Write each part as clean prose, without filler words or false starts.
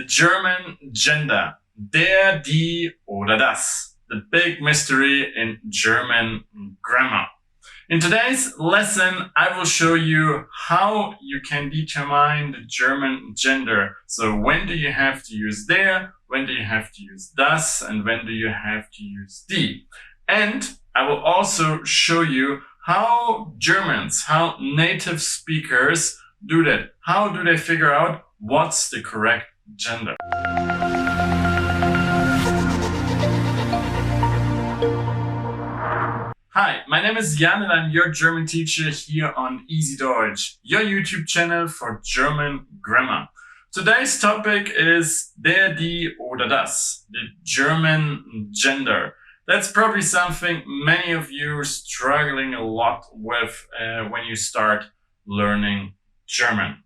German gender. Der, die oder das. The big mystery in German grammar. In today's lesson, I will show you how you can determine the German gender. So when do you have to use der, when do you have to use das, and when do you have to use die. And I will also show you how Germans, how native speakers do that. How do they figure out what's the correct gender? Hi, my name is Jan and I'm your German teacher here on EasyDeutsch, your YouTube channel for German grammar. Today's topic is der, die oder das, the German gender. That's probably something many of you are struggling a lot with when you start learning German.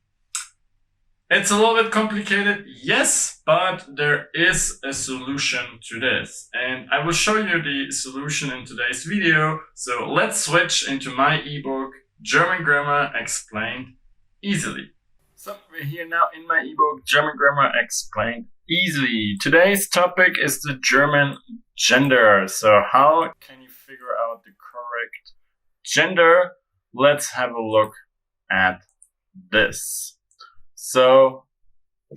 It's a little bit complicated, yes, but there is a solution to this. And I will show you the solution in today's video. So let's switch into my ebook, German Grammar Explained Easily. So we're here now in my ebook, German Grammar Explained Easily. Today's topic is the German gender. So how can you figure out the correct gender? Let's have a look at this. So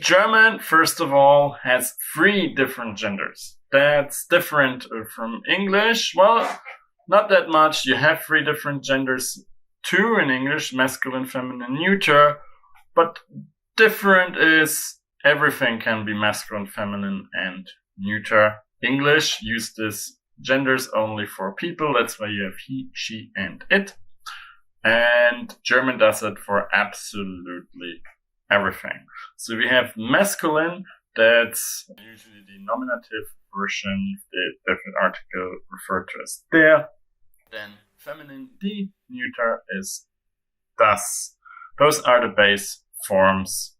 German, first of all, has 3 different genders. That's different from English. Well, not that much. You have 3 different genders too in English, masculine, feminine, neuter. But different is everything can be masculine, feminine, and neuter. English uses genders only for people. That's why you have he, she, and it. And German does it for absolutely everything. So we have masculine, that's usually the nominative version, the definite article referred to as der. Then feminine, die, neuter is das. Those are the base forms.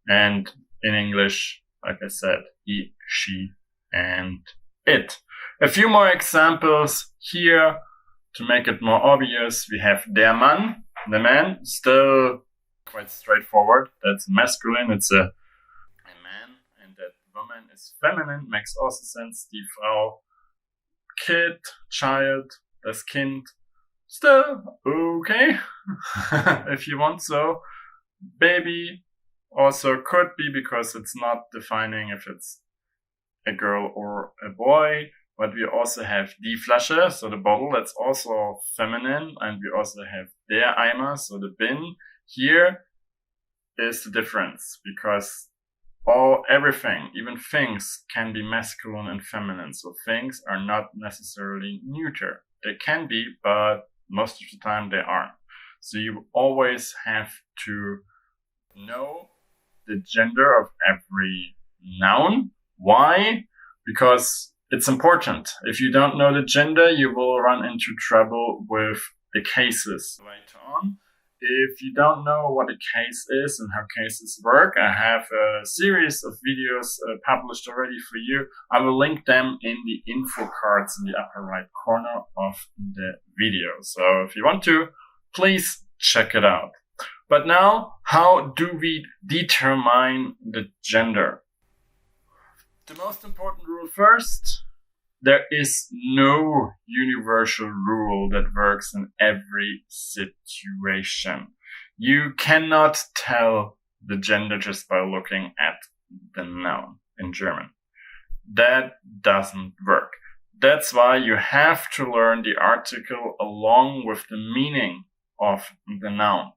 And in English, like I said, he, she, and it. A few more examples here to make it more obvious. We have der Mann, the man, still quite straightforward. That's masculine, it's a man, and that woman is feminine, makes also sense. Die Frau, kid, child, das Kind, still okay, if you want so. Baby also could be, because it's not defining if it's a girl or a boy. But we also have die Flasche, so the bottle, that's also feminine. And we also have der Eimer, so the bin. Here is the difference, because everything, even things, can be masculine and feminine. So things are not necessarily neuter. They can be, but most of the time they aren't. So you always have to know the gender of every noun. Why? Because it's important. If you don't know the gender, you will run into trouble with the cases later on. If you don't know what a case is and how cases work, I have a series of videos published already for you. I will link them in the info cards in the upper right corner of the video. So if you want to, please check it out. But now, how do we determine the gender? The most important rule first. There is no universal rule that works in every situation. You cannot tell the gender just by looking at the noun in German. That doesn't work. That's why you have to learn the article along with the meaning of the noun.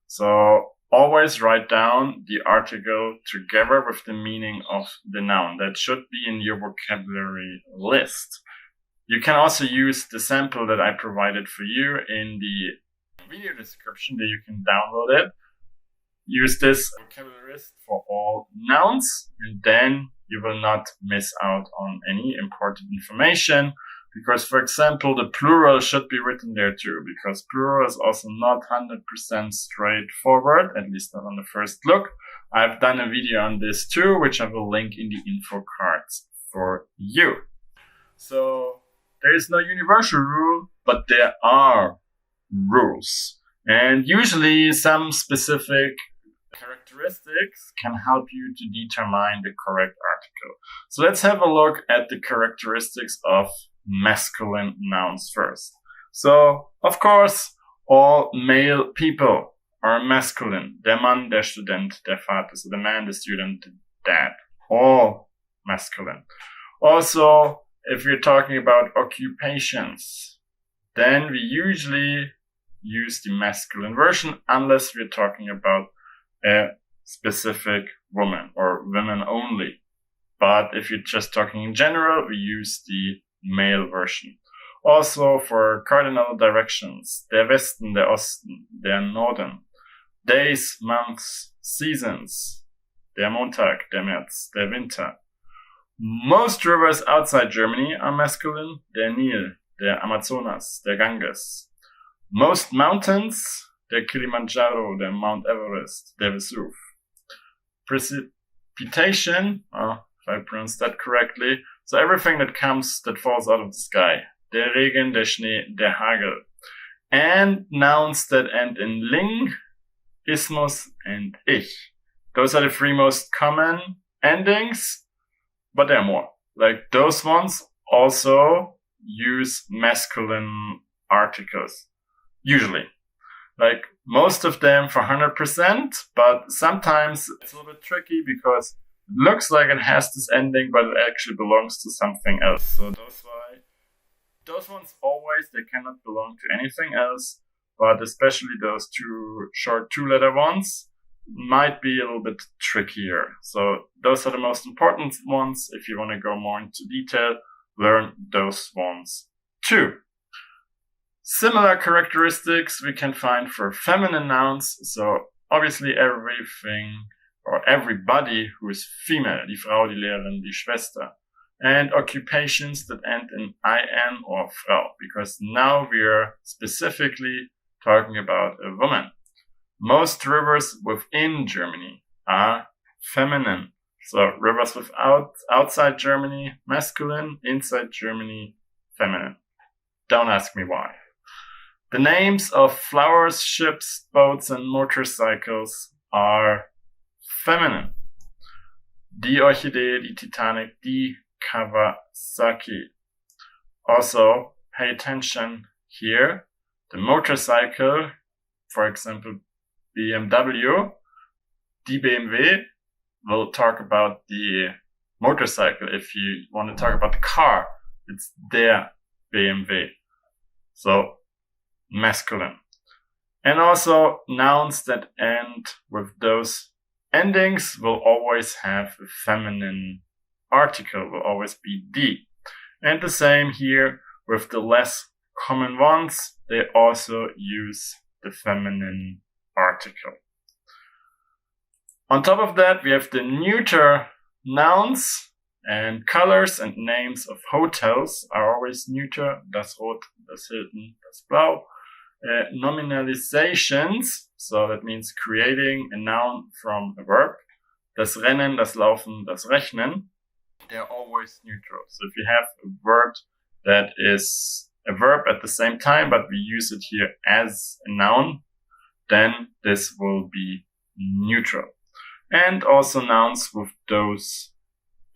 So always write down the article together with the meaning of the noun. That should be in your vocabulary list. You can also use the sample that I provided for you in the video description, that you can download it. Use this vocabulary list for all nouns, and then you will not miss out on any important information. Because, for example, the plural should be written there too, because plural is also not 100% straightforward, at least not on the first look. I've done a video on this too, which I will link in the info cards for you. So there is no universal rule, but there are rules. And usually some specific characteristics characteristics can help you to determine the correct article. So let's have a look at the characteristics of masculine nouns first. So, of course, all male people are masculine. Der Mann, der Student, der Vater. So the man, the student, the dad. All masculine. Also, if you're talking about occupations, then we usually use the masculine version unless we're talking about a specific woman or women only. But if you're just talking in general, we use the male version. Also for cardinal directions, der Westen, der Osten, der Norden, days, months, seasons, der Montag, der März, der Winter. Most rivers outside Germany are masculine, der Nil, der Amazonas, der Ganges. Most mountains, der Kilimanjaro, der Mount Everest, der Vesuv. Precipitation, if I pronounce that correctly, so everything that falls out of the sky. Der Regen, der Schnee, der Hagel. And nouns that end in ling, ismus, and ich. Those are the three most common endings, but there are more. Like those ones also use masculine articles. Usually. Like most of them for 100%, but sometimes it's a little bit tricky because it looks like it has this ending, but it actually belongs to something else. So those ones always, they cannot belong to anything else, but especially those two short two-letter ones might be a little bit trickier. So those are the most important ones. If you want to go more into detail, learn those ones too. Similar characteristics we can find for feminine nouns. So obviously everything or everybody who is female, die Frau, die Lehrerin, die Schwester. And occupations that end in in or Frau, because now we're specifically talking about a woman. Most rivers within Germany are feminine. So rivers outside Germany, masculine, inside Germany, feminine. Don't ask me why. The names of flowers, ships, boats, and motorcycles are feminine. Die Orchidee, die Titanic, die Kawasaki. Also, pay attention here. The motorcycle, for example, BMW, die BMW, we'll talk about the motorcycle. If you want to talk about the car, it's der BMW. So, masculine. And also, nouns that end with those endings will always have a feminine article, will always be die. And the same here with the less common ones, they also use the feminine article. On top of that, we have the neuter nouns, and colors and names of hotels are always neuter. Das Rot, das Hilton, das Blau. Nominalizations, so that means creating a noun from a verb. Das Rennen, das Laufen, das Rechnen, they're always neutral. So if you have a word that is a verb at the same time, but we use it here as a noun, then this will be neutral. And also nouns with those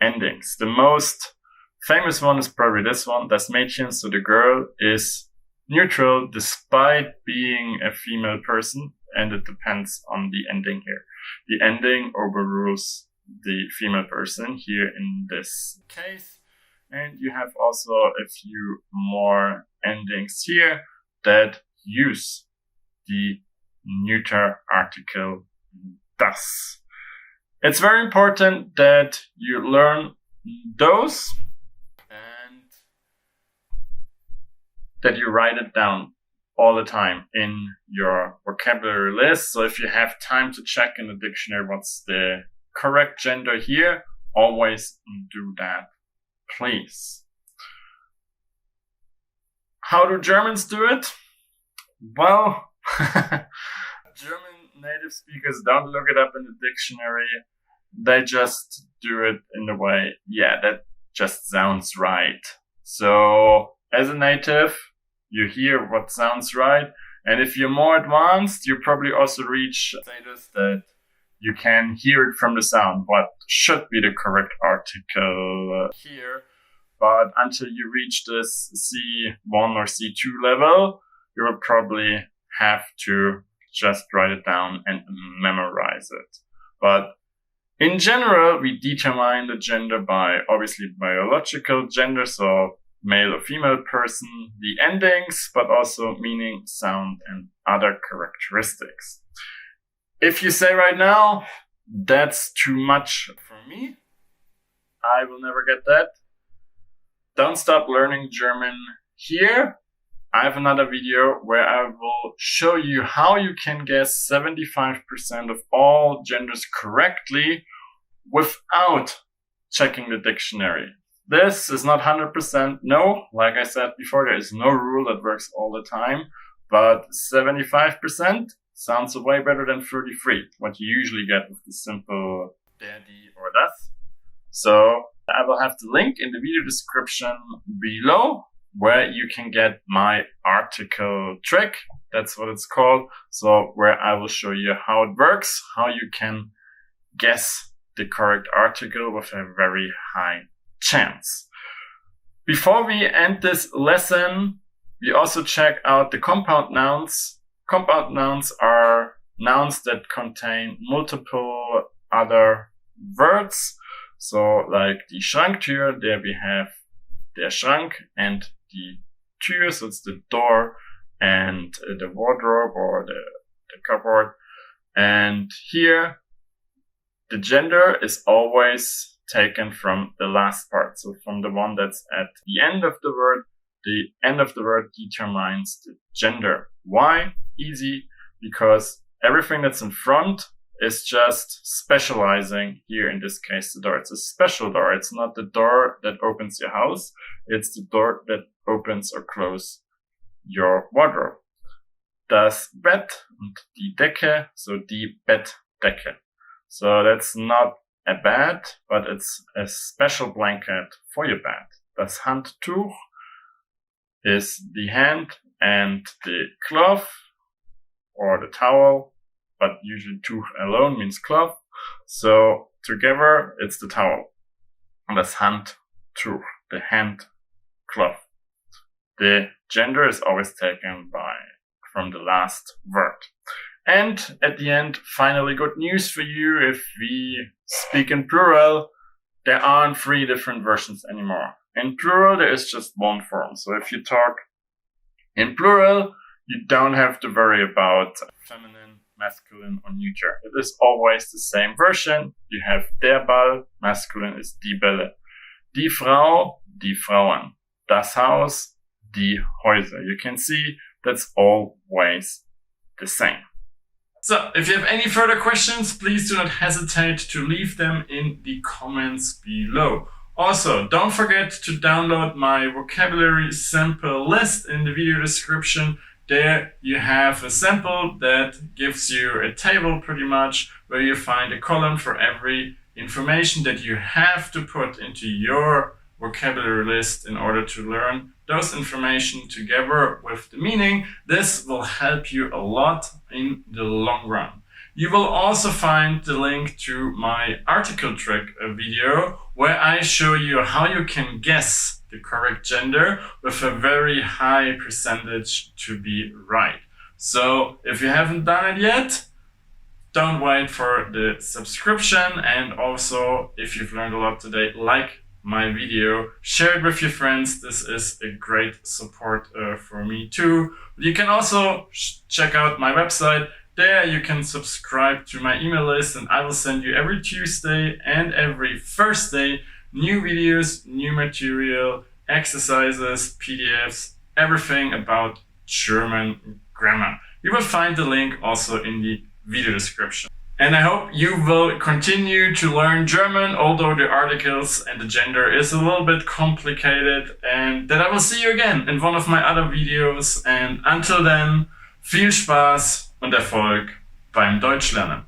endings. The most famous one is probably this one, das Mädchen, so the girl is neutral despite being a female person, and it depends on the ending here. The ending overrules the female person here in this case. And you have also a few more endings here that use the neuter article das. It's very important that you learn those and that you write it down all the time in your vocabulary list. So if you have time to check in the dictionary what's the correct gender here, always do that, please. How do Germans do it? Well, German native speakers don't look it up in the dictionary. They just do it in the way, yeah, that just sounds right. So as a native, you hear what sounds right. And if you're more advanced, you probably also reach status that you can hear it from the sound, what should be the correct article here. But until you reach this C1 or C2 level, you will probably have to just write it down and memorize it. But in general, we determine the gender by obviously biological gender, so male or female person, the endings, but also meaning, sound, and other characteristics. If you say right now, that's too much for me, I will never get that, don't stop learning German here. I have another video where I will show you how you can guess 75% of all genders correctly without checking the dictionary. This is not 100%, no. Like I said before, there is no rule that works all the time, but 75% sounds way better than 33, what you usually get with the simple der, die, or das. So I will have the link in the video description below where you can get my article trick. That's what it's called. So where I will show you how it works, how you can guess the correct article with a very high chance. Before we end this lesson, we also check out the compound nouns. Compound nouns are nouns that contain multiple other words. So like die Schranktür, there we have der Schrank and die Tür, so it's the door and the wardrobe or the cupboard. And here the gender is always taken from the last part, so from the one that's at the end of the word. The end of the word determines the gender. Why? Easy, because everything that's in front is just specializing, here in this case the door. It's a special door. It's not the door that opens your house. It's the door that opens or closes your wardrobe. Das Bett und die Decke, so die Bettdecke. So that's not a bed, but it's a special blanket for your bed. Das Handtuch is the hand and the cloth or the towel, but usually Tuch alone means cloth. So together it's the towel. Das Handtuch, the hand cloth. The gender is always taken from the last word. And at the end, finally good news for you. If we speak in plural, there aren't 3 different versions anymore. In plural, there is just one form. So if you talk in plural, you don't have to worry about feminine, masculine, or neuter. It is always the same version. You have der Ball, masculine is die Bälle. Die Frau, die Frauen. Das Haus, die Häuser. You can see that's always the same. So, if you have any further questions, please do not hesitate to leave them in the comments below. Also, don't forget to download my vocabulary sample list in the video description. There you have a sample that gives you a table pretty much where you find a column for every information that you have to put into your vocabulary list in order to learn those information together with the meaning. This will help you a lot in the long run. You will also find the link to my article trick video where I show you how you can guess the correct gender with a very high percentage to be right. So if you haven't done it yet, don't wait for the subscription, and also if you've learned a lot today, like my video, share it with your friends. This is a great support for me too. You can also check out my website. There you can subscribe to my email list, and I will send you every Tuesday and every Thursday new videos, new material, exercises, PDFs, everything about German grammar. You will find the link also in the video description. And I hope you will continue to learn German, although the articles and the gender is a little bit complicated, and that I will see you again in one of my other videos. And until then, viel Spaß und Erfolg beim Deutschlernen.